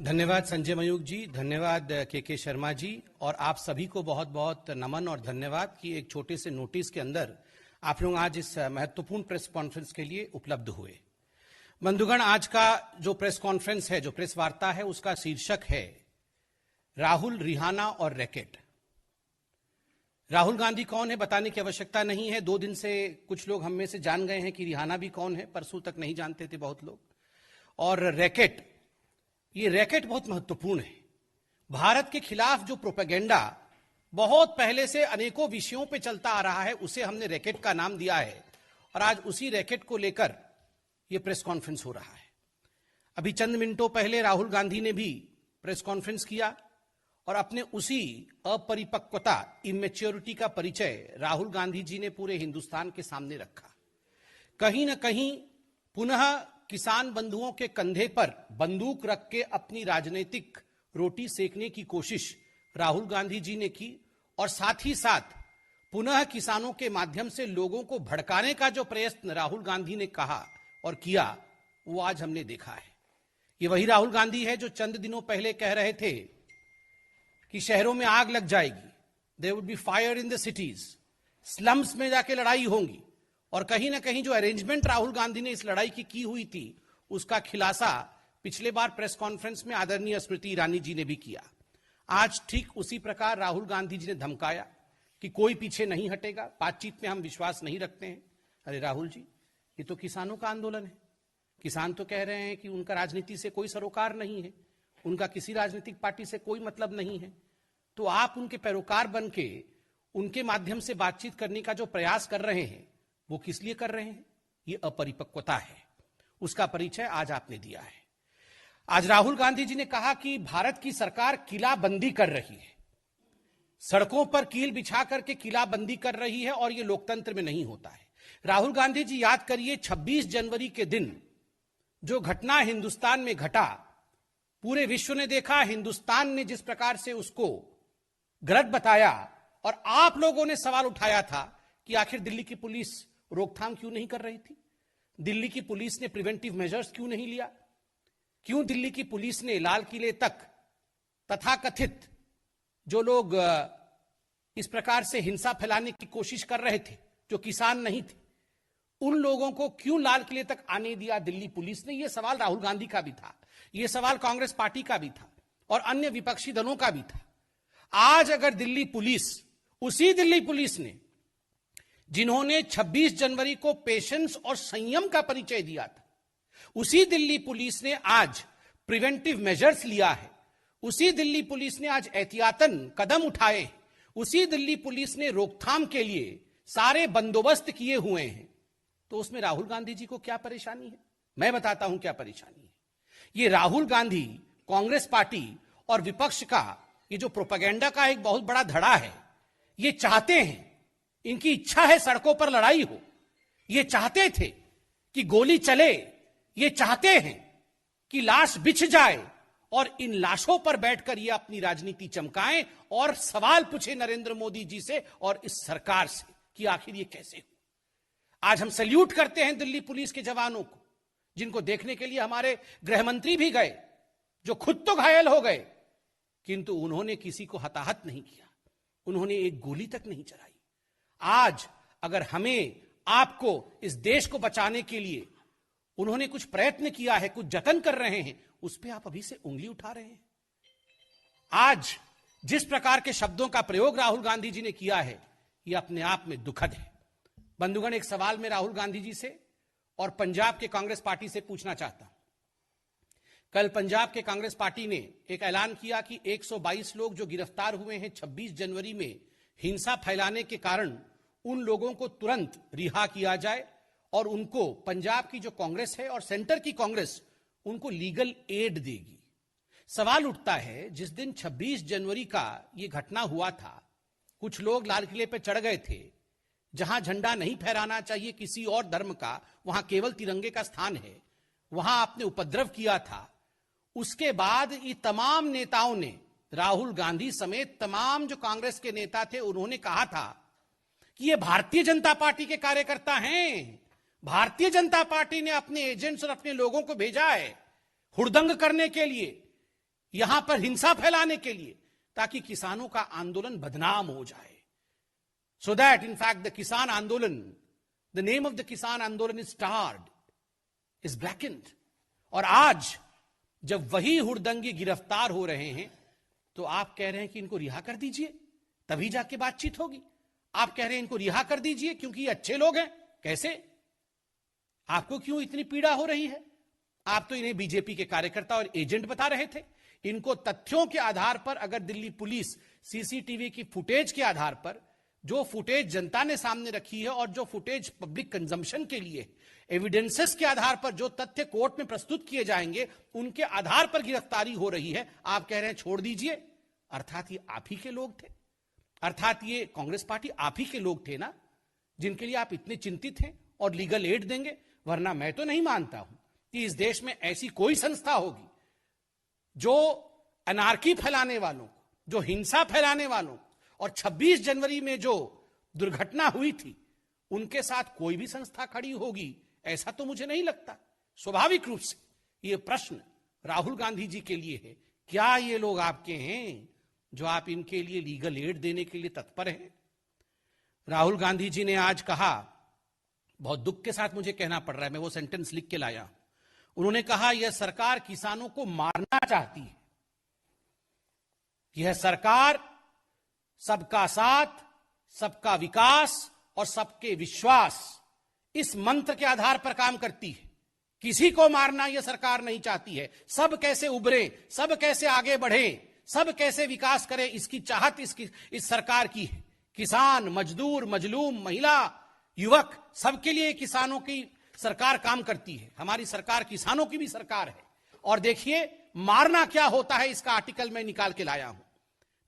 धन्यवाद संजय मयूख जी, धन्यवाद के शर्मा जी, और आप सभी को बहुत बहुत नमन और धन्यवाद कि एक छोटे से नोटिस के अंदर आप लोग आज इस महत्वपूर्ण प्रेस कॉन्फ्रेंस के लिए उपलब्ध हुए। बंधुगण, आज का जो प्रेस कॉन्फ्रेंस है, जो प्रेस वार्ता है, उसका शीर्षक है राहुल, रिहाना और रैकेट। राहुल गांधी कौन है बताने की आवश्यकता नहीं है। 2 दिन से कुछ लोग हम में से जान गए हैं कि रिहाना भी कौन है, परसों तक नहीं जानते थे बहुत लोग। और रैकेट, ये रैकेट बहुत महत्वपूर्ण है। भारत के खिलाफ जो प्रोपेगेंडा बहुत पहले से अनेकों विषयों पे चलता आ रहा है, उसे हमने रैकेट का नाम दिया है, और आज उसी रैकेट को लेकर यह प्रेस कॉन्फ्रेंस हो रहा है। अभी चंद मिनटों पहले राहुल गांधी ने भी प्रेस कॉन्फ्रेंस किया और अपने उसी अपरिपक्वता, इमेच्योरिटी का परिचय राहुल गांधी जी ने पूरे हिंदुस्तान के सामने रखा। कहीं ना कहीं पुनः किसान बंधुओं के कंधे पर बंदूक रख के अपनी राजनीतिक रोटी सेकने की कोशिश राहुल गांधी जी ने की, और साथ ही साथ पुनः किसानों के माध्यम से लोगों को भड़काने का जो प्रयत्न राहुल गांधी ने कहा और किया, वो आज हमने देखा है। ये वही राहुल गांधी है जो चंद दिनों पहले कह रहे थे कि शहरों में आग लग जाएगी, there would be fire in the cities, slums में जाके लड़ाई होंगी, और कहीं ना कहीं जो अरेंजमेंट राहुल गांधी ने इस लड़ाई की हुई थी, उसका खुलासा पिछले बार प्रेस कॉन्फ्रेंस में आदरणीय स्मृति ईरानी जी ने भी किया। आज ठीक उसी प्रकार राहुल गांधी जी ने धमकाया कि कोई पीछे नहीं हटेगा, बातचीत में हम विश्वास नहीं रखते हैं। अरे राहुल जी, ये तो किसानों का आंदोलन है। किसान तो कह रहे हैं कि उनका राजनीति से कोई सरोकार नहीं है, उनका किसी राजनीतिक पार्टी से कोई मतलब नहीं है, तो आप उनके पैरोकार बन के उनके माध्यम से बातचीत करने का जो प्रयास कर रहे हैं, वो किस लिए कर रहे हैं? ये अपरिपक्वता है, उसका परिचय आज आपने दिया है। आज राहुल गांधी जी ने कहा कि भारत की सरकार किलाबंदी कर रही है, सड़कों पर कील बिछा करके किलाबंदी कर रही है, और ये लोकतंत्र में नहीं होता है। राहुल गांधी जी, याद करिए 26 जनवरी के दिन जो घटना हिंदुस्तान में घटा, पूरे विश्व ने देखा, हिंदुस्तान ने जिस प्रकार से उसको गलत बताया, और आप लोगों ने सवाल उठाया था कि आखिर दिल्ली की पुलिस रोकथाम क्यों नहीं कर रही थी, दिल्ली की पुलिस ने प्रिवेंटिव मेजर्स क्यों नहीं लिया, क्यों दिल्ली की पुलिस ने लाल किले तक तथाकथित जो लोग इस प्रकार से हिंसा फैलाने की कोशिश कर रहे थे, जो किसान नहीं थे, उन लोगों को क्यों लाल किले तक आने दिया दिल्ली पुलिस ने? यह सवाल राहुल गांधी का भी था, यह सवाल कांग्रेस पार्टी का भी था, और अन्य विपक्षी दलों का भी था। आज अगर दिल्ली पुलिस, उसी दिल्ली पुलिस ने जिन्होंने 26 जनवरी को पेशेंस और संयम का परिचय दिया था, उसी दिल्ली पुलिस ने आज प्रिवेंटिव मेजर्स लिया है, उसी दिल्ली पुलिस ने आज एहतियातन कदम उठाए, उसी दिल्ली पुलिस ने रोकथाम के लिए सारे बंदोबस्त किए हुए हैं, तो उसमें राहुल गांधी जी को क्या परेशानी है? मैं बताता हूं क्या परेशानी है। ये राहुल गांधी, कांग्रेस पार्टी और विपक्ष का ये जो प्रोपेगेंडा का एक बहुत बड़ा धड़ा है, ये चाहते हैं, इनकी इच्छा है सड़कों पर लड़ाई हो, ये चाहते थे कि गोली चले, ये चाहते हैं कि लाश बिछ जाए, और इन लाशों पर बैठकर ये अपनी राजनीति चमकाएं और सवाल पूछे नरेंद्र मोदी जी से और इस सरकार से कि आखिर ये कैसे हो। आज हम सैल्यूट करते हैं दिल्ली पुलिस के जवानों को, जिनको देखने के लिए हमारे गृह मंत्री भी गए, जो खुद तो घायल हो गए, किंतु उन्होंने किसी को हताहत नहीं किया, उन्होंने एक गोली तक नहीं चलाई। आज अगर हमें, आपको, इस देश को बचाने के लिए उन्होंने कुछ प्रयत्न किया है, कुछ जतन कर रहे हैं, उस पर आप अभी से उंगली उठा रहे हैं। आज जिस प्रकार के शब्दों का प्रयोग राहुल गांधी जी ने किया है, यह अपने आप में दुखद है। बंधुगण, एक सवाल मैं राहुल गांधी जी से और पंजाब के कांग्रेस पार्टी से पूछना चाहता हूं। कल पंजाब के कांग्रेस पार्टी ने एक ऐलान किया कि 122 लोग जो गिरफ्तार हुए हैं 26 जनवरी में हिंसा फैलाने के कारण, उन लोगों को तुरंत रिहा किया जाए, और उनको पंजाब की जो कांग्रेस है और सेंटर की कांग्रेस उनको लीगल एड देगी। सवाल उठता है, जिस दिन 26 जनवरी का यह घटना हुआ था, कुछ लोग लाल किले पर चढ़ गए थे, जहां झंडा नहीं फहराना चाहिए किसी और धर्म का, वहां केवल तिरंगे का स्थान है, वहां आपने उपद्रव किया था। उसके बाद ये तमाम नेताओं ने, राहुल गांधी समेत तमाम जो कांग्रेस के नेता थे, उन्होंने कहा था कि ये भारतीय जनता पार्टी के कार्यकर्ता हैं, भारतीय जनता पार्टी ने अपने एजेंट्स और अपने लोगों को भेजा है हुड़दंग करने के लिए, यहां पर हिंसा फैलाने के लिए, ताकि किसानों का आंदोलन बदनाम हो जाए, so that in fact the किसान आंदोलन, द नेम ऑफ द किसान आंदोलन इज स्टार्ड, इज ब्लैकेंड। और आज जब वही हुड़दंगी गिरफ्तार हो रहे हैं, तो आप कह रहे हैं कि इनको रिहा कर दीजिए, तभी जाके बातचीत होगी। आप कह रहे हैं इनको रिहा कर दीजिए क्योंकि ये अच्छे लोग हैं। कैसे? आपको क्यों इतनी पीड़ा हो रही है? आप तो इन्हें बीजेपी के कार्यकर्ता और एजेंट बता रहे थे। इनको तथ्यों के आधार पर, अगर दिल्ली पुलिस सीसीटीवी की फुटेज के आधार पर, जो फुटेज जनता ने सामने रखी है और जो फुटेज पब्लिक कंजम्पशन के लिए, एविडेंसेस के आधार पर जो तथ्य कोर्ट में प्रस्तुत किए जाएंगे, उनके आधार पर गिरफ्तारी हो रही है। आप कह रहे हैं छोड़ दीजिए। अर्थात ये आप ही के लोग थे, अर्थात ये कांग्रेस पार्टी आप ही के लोग थे ना, जिनके लिए आप इतने चिंतित हैं और लीगल एड देंगे। वरना मैं तो नहीं मानता हूं कि इस देश में ऐसी कोई संस्था होगी जो अनार्की फैलाने वालों को, जो हिंसा फैलाने वालों को, और 26 जनवरी में जो दुर्घटना हुई थी, उनके साथ कोई भी संस्था खड़ी होगी, ऐसा तो मुझे नहीं लगता। स्वाभाविक रूप से यह प्रश्न राहुल गांधी जी के लिए है, क्या ये लोग आपके हैं जो आप इनके लिए लीगल एड देने के लिए तत्पर हैं? राहुल गांधी जी ने आज कहा, बहुत दुख के साथ मुझे कहना पड़ रहा है, मैं वो सेंटेंस लिख के लाया, उन्होंने कहा यह सरकार किसानों को मारना चाहती है। यह सरकार सबका साथ, सबका विकास और सबके विश्वास, इस मंत्र के आधार पर काम करती है। किसी को मारना यह सरकार नहीं चाहती है। सब कैसे उभरे, सब कैसे आगे बढ़े, सब कैसे विकास करे, इसकी चाहत इस सरकार की है। किसान, मजदूर, मजलूम, महिला, युवक, सबके लिए किसानों की सरकार काम करती है। हमारी सरकार किसानों की भी सरकार है। और देखिए मारना क्या होता है, इसका आर्टिकल मैं निकाल के लाया हूं।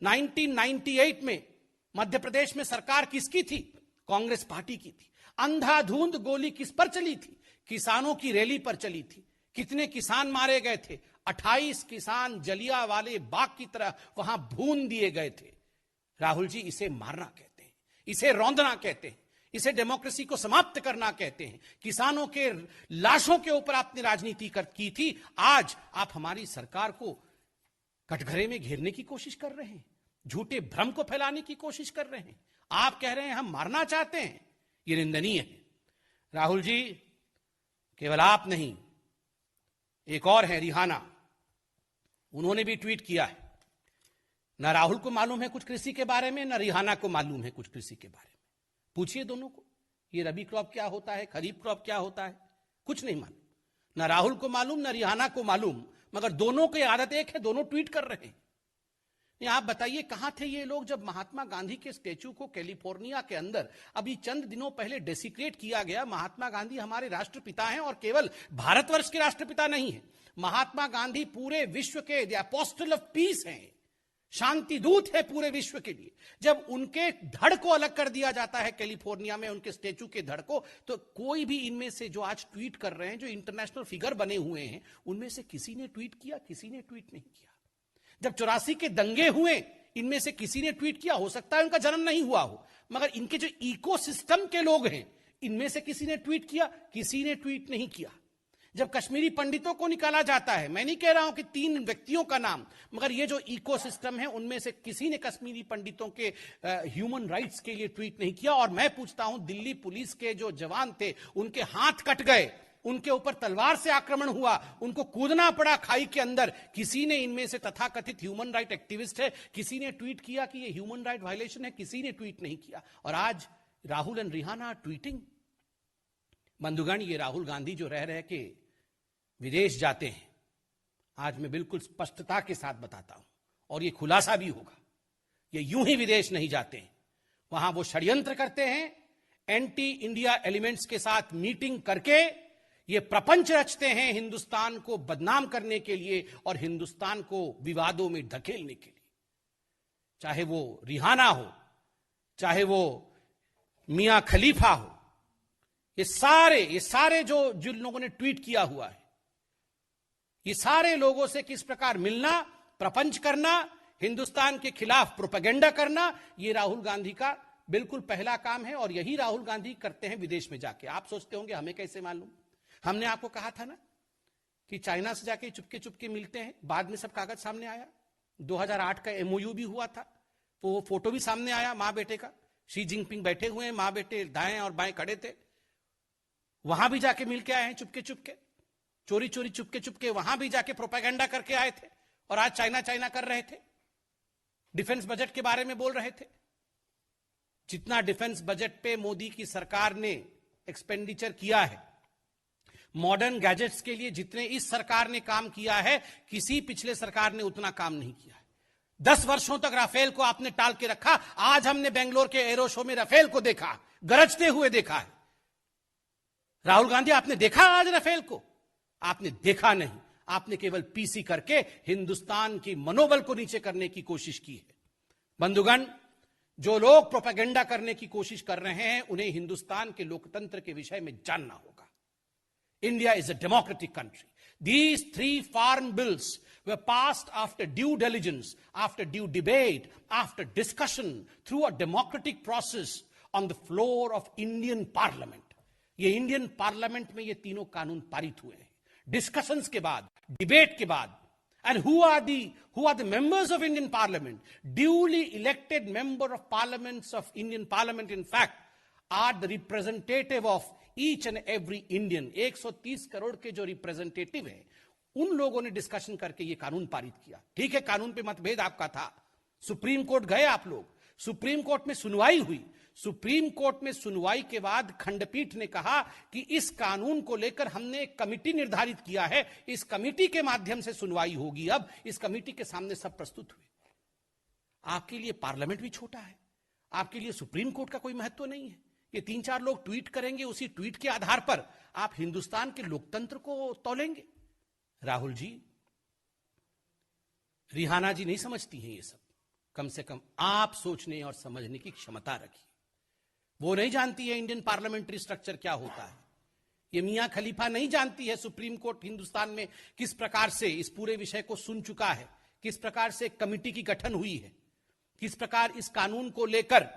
1998 में मध्य प्रदेश में सरकार किसकी थी? कांग्रेस पार्टी की थी। अंधाधुंध गोली किस पर चली थी? किसानों की रैली पर चली थी। कितने किसान मारे गए थे? 28 किसान जलियांवाले बाग की तरह वहां भून दिए गए थे। राहुल जी, इसे मारना कहते हैं, इसे रौंदना कहते हैं, इसे डेमोक्रेसी को समाप्त करना कहते हैं। किसानों के लाशों के ऊपर आपने राजनीति की थी। आज आप हमारी सरकार को कटघरे में घेरने की कोशिश कर रहे हैं, झूठे भ्रम को फैलाने की कोशिश कर रहे हैं। आप कह रहे हैं हम मारना चाहते हैं, यह निंदनीय है। राहुल जी, केवल आप नहीं, एक और है रिहाना, उन्होंने भी ट्वीट किया है। ना राहुल को मालूम है कुछ कृषि के बारे में, ना रिहाना को मालूम है कुछ कृषि के बारे में। पूछिए दोनों को, ये रबी क्रॉप क्या होता है, खरीफ क्रॉप क्या होता है, कुछ नहीं मालूम। ना राहुल को मालूम, ना रिहाना को मालूम, मगर दोनों की आदत एक है, दोनों ट्वीट कर रहे हैं। आप बताइए कहां थे ये लोग जब महात्मा गांधी के स्टैच्यू को कैलिफोर्निया के अंदर अभी चंद दिनों पहले डेसिक्रेट किया गया। महात्मा गांधी हमारे राष्ट्रपिता हैं, और केवल भारतवर्ष के राष्ट्रपिता नहीं है। महात्मा गांधी पूरे विश्व के द अपोस्टल ऑफ पीस हैं, शांति दूत है पूरे विश्व के लिए। जब उनके धड़ को अलग कर दिया जाता है कैलिफोर्निया में, उनके स्टैच्यू के धड़ को, तो कोई भी इनमें से जो आज ट्वीट कर रहे हैं, जो इंटरनेशनल फिगर बने हुए हैं, उनमें से किसी ने ट्वीट किया? किसी ने ट्वीट नहीं किया। जब 84 के दंगे हुए, इनमें से किसी ने ट्वीट किया? हो सकता है उनका जन्म नहीं हुआ हो, मगर इनके जो इकोसिस्टम के लोग हैं, इनमें से किसी ने ट्वीट किया? किसी ने ट्वीट नहीं किया। जब कश्मीरी पंडितों को निकाला जाता है, मैं नहीं कह रहा हूं कि 3 व्यक्तियों का नाम, मगर ये जो इकोसिस्टम है, उनमें से किसी ने कश्मीरी पंडितों के ह्यूमन राइट्स के लिए ट्वीट नहीं किया। और मैं पूछता हूं, दिल्ली पुलिस के जो जवान थे, उनके हाथ कट गए, उनके ऊपर तलवार से आक्रमण हुआ, उनको कूदना पड़ा खाई के अंदर, किसी ने इनमें से तथाकथित ह्यूमन राइट एक्टिविस्ट है, किसी ने ट्वीट किया कि ये ह्यूमन राइट वायलेशन है? किसी ने ट्वीट नहीं किया। और आज राहुल एंड रिहाना ट्वीटिंग। बंधुगण, ये राहुल गांधी जो रह के विदेश जाते हैं, आज मैं बिल्कुल स्पष्टता के साथ बताता हूं, और ये खुलासा भी होगा, ये यूं ही विदेश नहीं जाते हैं। वहां वो षड्यंत्र करते हैं, एंटी इंडिया एलिमेंट्स के साथ मीटिंग करके ये प्रपंच रचते हैं हिंदुस्तान को बदनाम करने के लिए और हिंदुस्तान को विवादों में धकेलने के लिए। चाहे वो रिहाना हो, चाहे वो मियां खलीफा हो, ये सारे जो जिन लोगों ने ट्वीट किया हुआ है, ये सारे लोगों से किस प्रकार मिलना, प्रपंच करना, हिंदुस्तान के खिलाफ प्रोपेगेंडा करना, ये राहुल गांधी का बिल्कुल पहला काम है। और यही राहुल गांधी करते हैं विदेश में जाके। आप सोचते होंगे हमें कैसे मालूम? हमने आपको कहा था ना कि चाइना से जाके चुपके चुपके मिलते हैं, बाद में सब कागज सामने आया। 2008 का एमओयू भी हुआ था, वो फोटो भी सामने आया मां बेटे का, शी जिनपिंग बैठे हुए हैं, मां बेटे दाएं और बाएं खड़े थे, वहां भी जाके मिल के आए हैं चुपके चुपके, चोरी चोरी चुपके चुपके वहां भी जाके प्रोपेगेंडा करके आए थे, और आज चाइना चाइना कर रहे थे, डिफेंस बजट के बारे में बोल रहे थे। जितना डिफेंस बजट पे मोदी की सरकार ने एक्सपेंडिचर किया है, मॉडर्न गैजेट्स के लिए जितने इस सरकार ने काम किया है, किसी पिछले सरकार ने उतना काम नहीं किया है। 10 वर्षों तक राफेल को आपने टाल के रखा। आज हमने बेंगलोर के एरो शो में राफेल को देखा, गरजते हुए देखा है। राहुल गांधी, आपने देखा आज राफेल को? आपने देखा नहीं, आपने केवल पीसी करके हिंदुस्तान की मनोबल को नीचे करने की कोशिश की है। बंधुगण, जो लोग प्रोपेगेंडा करने की कोशिश कर रहे हैं, उन्हें हिंदुस्तान के लोकतंत्र के विषय में जानना होगा। India is a democratic country. These 3 foreign bills were passed after due diligence, after due debate, after discussion, through a democratic process on the floor of Indian Parliament. ये इंडियन पार्लियामेंट में ये तीनों कानून पारित हुए हैं, डिस्कशंस के बाद, डिबेट के बाद। And who are the members of Indian Parliament? Duly elected member of parliaments of Indian Parliament, in fact, are the representative of each and every Indian. 130 crore के जो रिप्रेजेंटेटिव है, उन लोगों ने डिस्कशन करके ये कानून पारित किया। ठीक है, कानून पे मतभेद आपका था, सुप्रीम कोर्ट गए आप लोग, सुप्रीम कोर्ट में सुनवाई हुई। सुप्रीम कोर्ट में सुनवाई के बाद खंडपीठ ने कहा कि इस कानून को लेकर हमने एक कमिटी निर्धारित किया है, इस कमिटी के माध्यम से सुनवाई होगी। अब इस कमिटी के सामने सब प्रस्तुत हुए। आपके लिए पार्लियामेंट भी छोटा है, आपके लिए सुप्रीम कोर्ट का कोई महत्व नहीं है। ये 3-4 लोग ट्वीट करेंगे, उसी ट्वीट के आधार पर आप हिंदुस्तान के लोकतंत्र को तौलेंगे। राहुल जी, रिहाना जी नहीं समझती हैं ये सब। कम से कम आप सोचने और समझने की क्षमता रखिए। वो नहीं जानती है इंडियन पार्लियामेंट्री स्ट्रक्चर क्या होता है। ये मियां खलीफा नहीं जानती है सुप्रीम कोर्ट हिंदुस्तान में किस प्रकार से इस पूरे विषय को सुन चुका है, किस प्रकार से कमिटी की गठन हुई है, किस प्रकार इस कानून को लेकर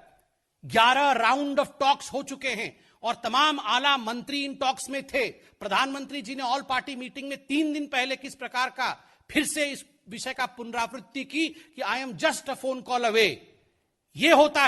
11 राउंड ऑफ टॉक्स हो चुके हैं और तमाम आला मंत्री इन टॉक्स में थे। प्रधानमंत्री जी ने ऑल पार्टी मीटिंग में 3 दिन पहले किस प्रकार का फिर से इस विषय का पुनरावृत्ति की कि I am just a phone call away. ये होता है